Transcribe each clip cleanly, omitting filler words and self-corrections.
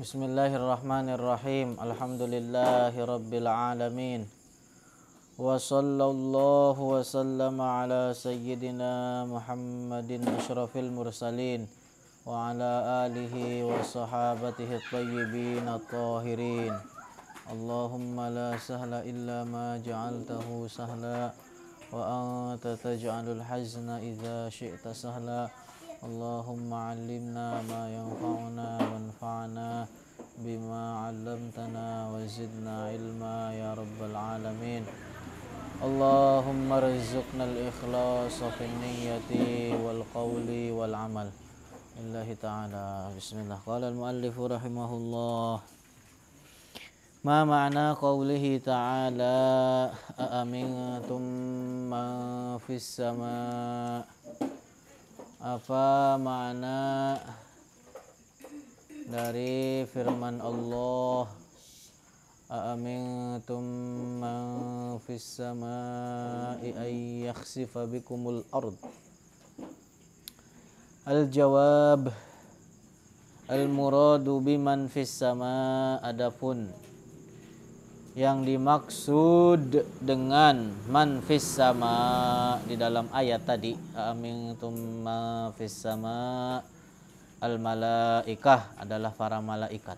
Bismillahirrahmanirrahim. Alhamdulillahi rabbil alamin. Wa sallallahu wa sallama ala sayyidina Muhammadin asyrafil mursalin wa ala alihi wa sahabatihi at-tayyibin at-tahirin. Allahumma la sahla illa ma ja'altahu sahla wa anta taj'alul hazna idza syi'ta sahla. Allahumma 'allimna ma yanfa'una wanfa'na bima 'allamtana wa zidna ilma ya rabbal alamin. Allahumma rizqna al-ikhlasa fin niyyati wal qawli wal amal. Lillahi ta'ala. Bismillah. Qala al-muallif rahimahullah. Ma ma'na qawlihi ta'ala aamintum man fis sama'. Apa makna dari firman Allah aamintum man fis sama'i ay yakhsifa bikumul ard? Al-jawab, al-muradu biman fis sama', adapun yang dimaksud dengan man fis sama di dalam ayat tadi, amintum ma fis sama, al malaikah, adalah para malaikat.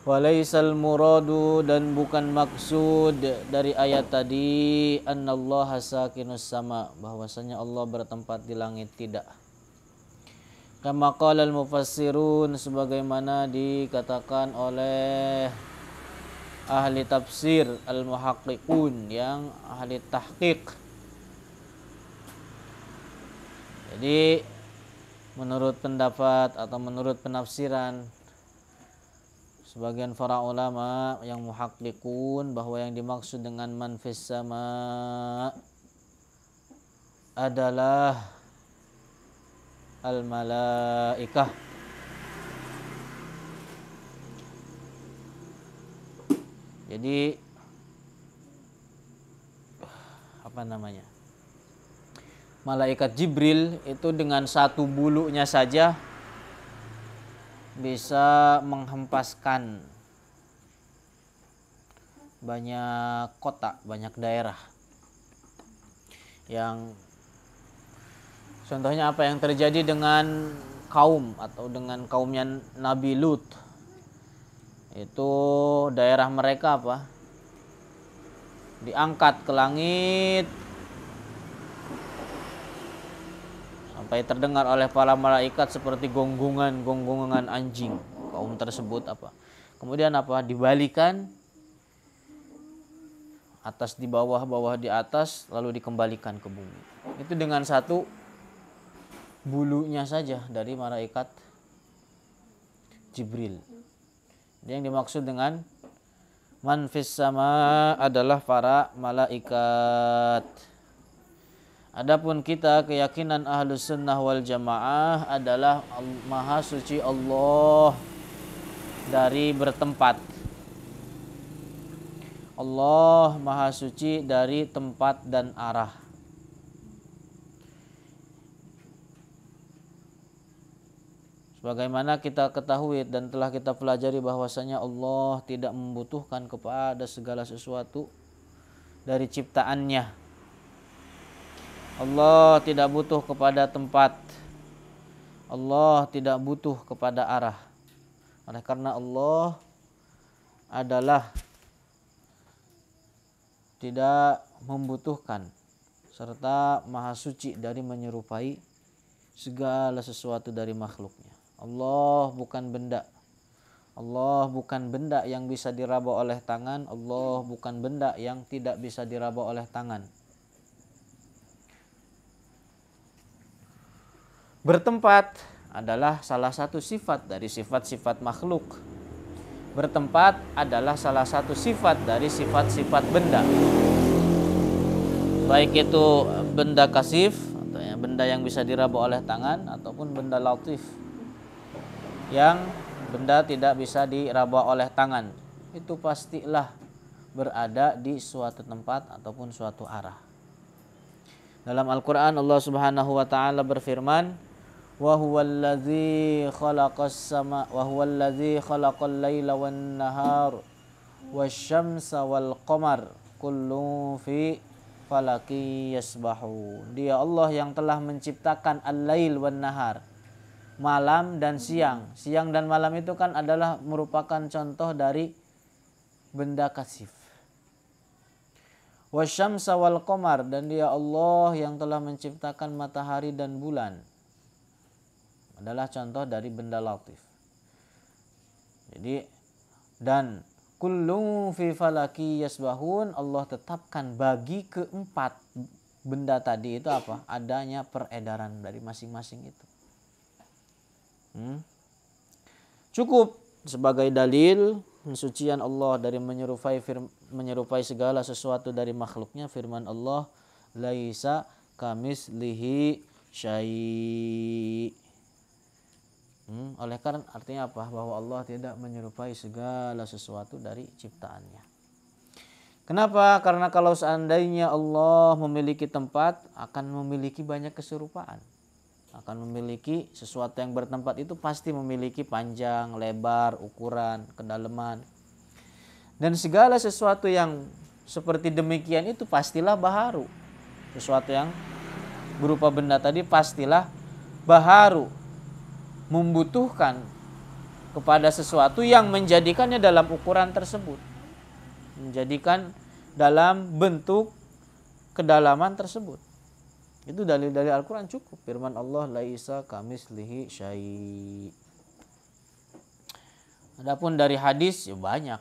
Walaisal muradu, dan bukan maksud dari ayat tadi, annallaha sakinus sama, bahwasanya Allah bertempat di langit, tidak. Kama qala al mufassirun, sebagaimana dikatakan oleh ahli tafsir al-muhaqqiqun, yang ahli tahqiq. Jadi menurut pendapat atau menurut penafsiran sebagian para ulama yang muhaqqiqun, bahwa yang dimaksud dengan man fis sama adalah al-malaikah. Jadi malaikat Jibril itu dengan satu bulunya saja bisa menghempaskan banyak kota, banyak daerah. Yang contohnya apa yang terjadi dengan kaum atau dengan kaumnya Nabi Lut. Itu daerah mereka diangkat ke langit sampai terdengar oleh para malaikat seperti gonggongan anjing kaum tersebut. Kemudian dibalikan, atas di bawah, bawah di atas, lalu dikembalikan ke bumi. Itu dengan satu bulunya saja dari malaikat Jibril. Yang dimaksud dengan man fis sama adalah para malaikat. Adapun kita, keyakinan ahlus sunnah wal jamaah adalah maha suci Allah dari bertempat. Allah maha suci dari tempat dan arah. Bagaimana kita ketahui dan telah kita pelajari bahwasanya Allah tidak membutuhkan kepada segala sesuatu dari ciptaannya. Allah tidak butuh kepada tempat. Allah tidak butuh kepada arah. Oleh karena Allah adalah tidak membutuhkan serta maha suci dari menyerupai segala sesuatu dari makhluknya. Allah bukan benda. Allah bukan benda yang bisa diraba oleh tangan. Allah bukan benda yang tidak bisa diraba oleh tangan. Bertempat adalah salah satu sifat dari sifat-sifat makhluk. Bertempat adalah salah satu sifat dari sifat-sifat benda. Baik itu benda kasif, atau benda yang bisa diraba oleh tangan, ataupun benda latif, yang benda tidak bisa diraba oleh tangan. Itu pastilah berada di suatu tempat ataupun suatu arah. Dalam Al-Quran Allah Subhanahu wa ta'ala berfirman, wa huwallazi khalaqal laila wan nahar wasyamsa wal qamar kullun fi falaki yasbahu. Dia Allah yang telah menciptakan al-lail wan nahar, malam dan siang. Siang dan malam itu kan adalah merupakan contoh dari benda kasif. Wasyamsa wal qamar, dan dia Allah yang telah menciptakan matahari dan bulan, adalah contoh dari benda latif. Jadi, dan kullun fi falaki yasbahun, Allah tetapkan bagi keempat benda tadi itu apa? Adanya peredaran dari masing-masing itu. Cukup sebagai dalil pensucian Allah dari menyerupai segala sesuatu dari makhluknya firman Allah, laisa kamislihi syai'. Oleh karena artinya apa? Bahwa Allah tidak menyerupai segala sesuatu dari ciptaannya. Kenapa? Karena kalau seandainya Allah memiliki tempat, akan memiliki banyak keserupaan. Akan memiliki sesuatu yang bertempat itu pasti memiliki panjang, lebar, ukuran, kedalaman. Dan segala sesuatu yang seperti demikian itu pastilah baharu. Sesuatu yang berupa benda tadi pastilah baharu, membutuhkan kepada sesuatu yang menjadikannya dalam ukuran tersebut, menjadikan dalam bentuk kedalaman tersebut. Itu dalil-dalil Al-Quran cukup. Firman Allah, laisa kamislihi syai'. Adapun dari hadis ya banyak.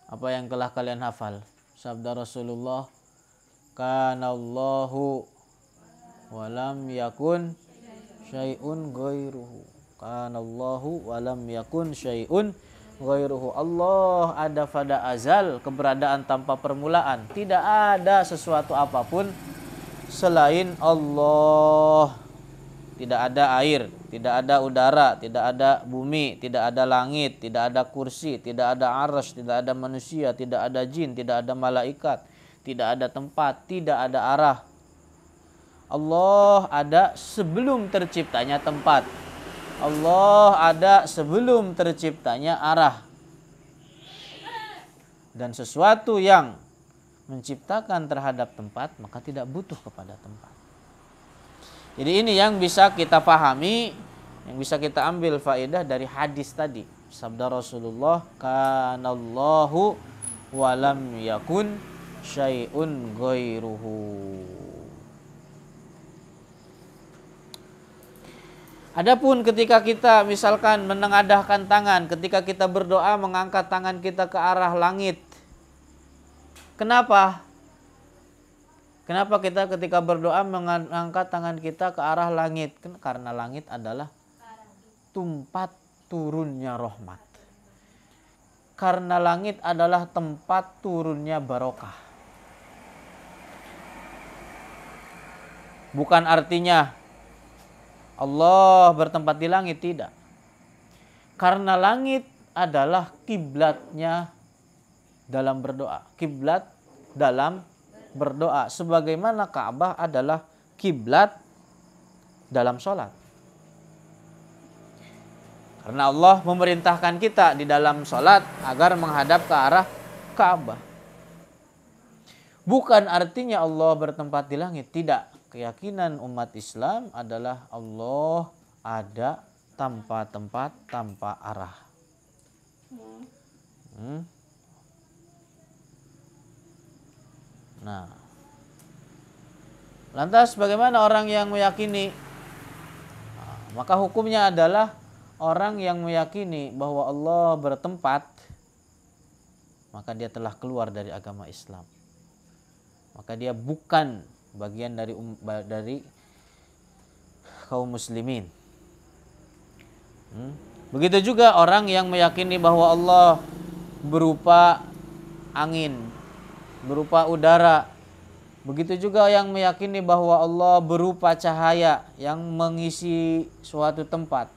Apa yang telah kalian hafal? Sabda Rasulullah, kanallahu walam yakun syai'un ghairuhu. Kanallahu walam yakun syai'un ghairuhu. Allah ada pada azal, keberadaan tanpa permulaan. Tidak ada sesuatu apapun selain Allah. Tidak ada air, tidak ada udara, tidak ada bumi, tidak ada langit, tidak ada kursi, tidak ada arsy, tidak ada manusia, tidak ada jin, tidak ada malaikat, tidak ada tempat, tidak ada arah. Allah ada sebelum terciptanya tempat. Allah ada sebelum terciptanya arah. Dan sesuatu yang menciptakan terhadap tempat, maka tidak butuh kepada tempat. Jadi ini yang bisa kita pahami, yang bisa kita ambil faedah dari hadis tadi. Sabda Rasulullah, kanallahu walam yakun syai'un ghairuhu. Adapun ketika kita misalkan menengadahkan tangan, ketika kita berdoa mengangkat tangan kita ke arah langit. Kenapa? Kenapa kita ketika berdoa mengangkat tangan kita ke arah langit? Karena langit adalah tempat turunnya rahmat. Karena langit adalah tempat turunnya barokah. Bukan artinya Allah bertempat di langit, tidak. Karena langit adalah kiblatnya dalam berdoa. Kiblat dalam berdoa. Sebagaimana Ka'bah adalah kiblat dalam sholat. Karena Allah memerintahkan kita di dalam sholat agar menghadap ke arah Ka'bah. Bukan artinya Allah bertempat di langit. Tidak. Keyakinan umat Islam adalah Allah ada tanpa tempat, tanpa arah. Nah, lantas bagaimana orang yang meyakini? Maka hukumnya adalah orang yang meyakini bahwa Allah bertempat, maka dia telah keluar dari agama Islam. Maka dia bukan bagian dari kaum muslimin. Begitu juga orang yang meyakini bahwa Allah berupa angin, berupa udara. Begitu juga yang meyakini bahwa Allah berupa cahaya yang mengisi suatu tempat,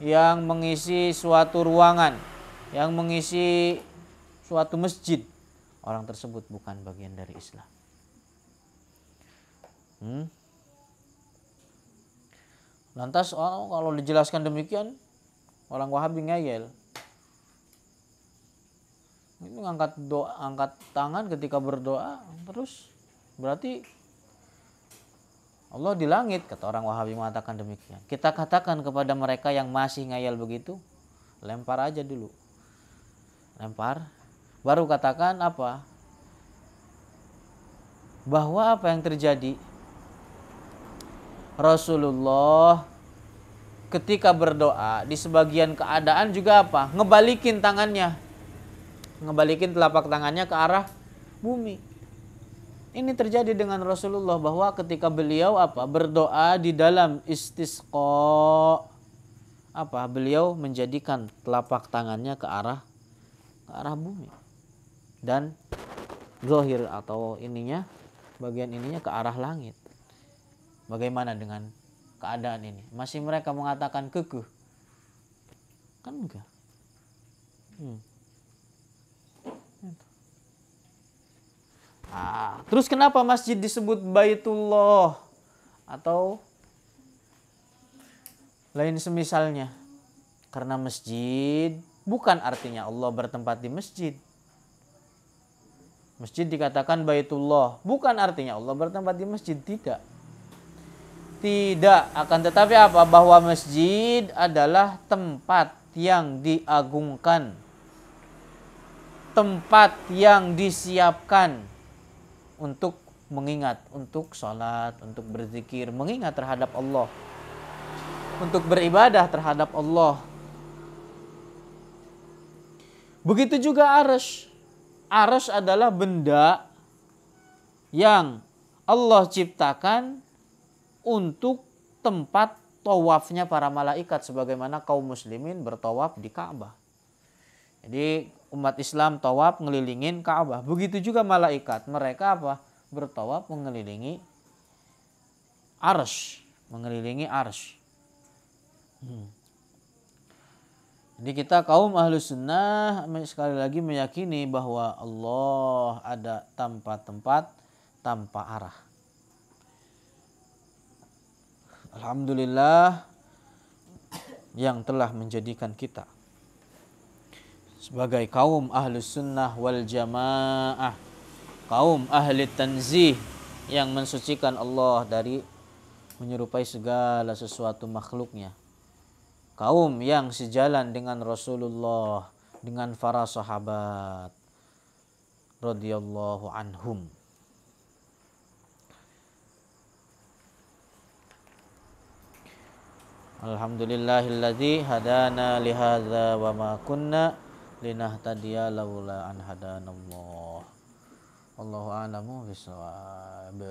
yang mengisi suatu ruangan, yang mengisi suatu masjid. Orang tersebut bukan bagian dari Islam. Lantas kalau dijelaskan demikian, orang Wahabi ngeyel. Ini angkat tangan ketika berdoa terus berarti Allah di langit, kata orang Wahabi mengatakan demikian. Kita katakan kepada mereka yang masih ngeyel begitu, lempar aja dulu. Lempar, baru katakan apa? Bahwa apa yang terjadi? Rasulullah ketika berdoa di sebagian keadaan juga apa? Ngebalikin tangannya. Ngebalikin telapak tangannya ke arah bumi. Ini terjadi dengan Rasulullah bahwa ketika beliau apa? Berdoa di dalam istisqa, apa? Beliau menjadikan telapak tangannya ke arah bumi. Dan zahir atau ininya, bagian ininya ke arah langit. Bagaimana dengan keadaan ini? Masih mereka mengatakan kekeh? Kan enggak. Terus kenapa masjid disebut Baitullah atau lain semisalnya? Karena masjid bukan artinya Allah bertempat di masjid. Masjid dikatakan Baitullah bukan artinya Allah bertempat di masjid, tidak. Tidak, akan tetapi apa? Bahwa masjid adalah tempat yang diagungkan, tempat yang disiapkan untuk mengingat, untuk sholat, untuk berzikir, mengingat terhadap Allah, untuk beribadah terhadap Allah. Begitu juga arsy. Arsy adalah benda yang Allah ciptakan untuk tempat tawafnya para malaikat, sebagaimana kaum muslimin bertawaf di Ka'bah. Jadi umat Islam tawaf ngelilingin Ka'bah. Begitu juga malaikat, mereka apa? Bertawaf mengelilingi arsy, mengelilingi arsy. Jadi kita kaum Ahlus Sunnah sekali lagi meyakini bahwa Allah ada tanpa tempat, tanpa arah. Alhamdulillah yang telah menjadikan kita sebagai kaum Ahlus Sunnah wal Jamaah, kaum ahli tanzih yang mensucikan Allah dari menyerupai segala sesuatu makhluknya, kaum yang sejalan dengan Rasulullah, dengan para sahabat radhiyallahu anhum. Alhamdulillahilladzi hadana lihadza wa ma kunna linahtadiya laula an hadanallah. Wallahu a'lamu bishawab.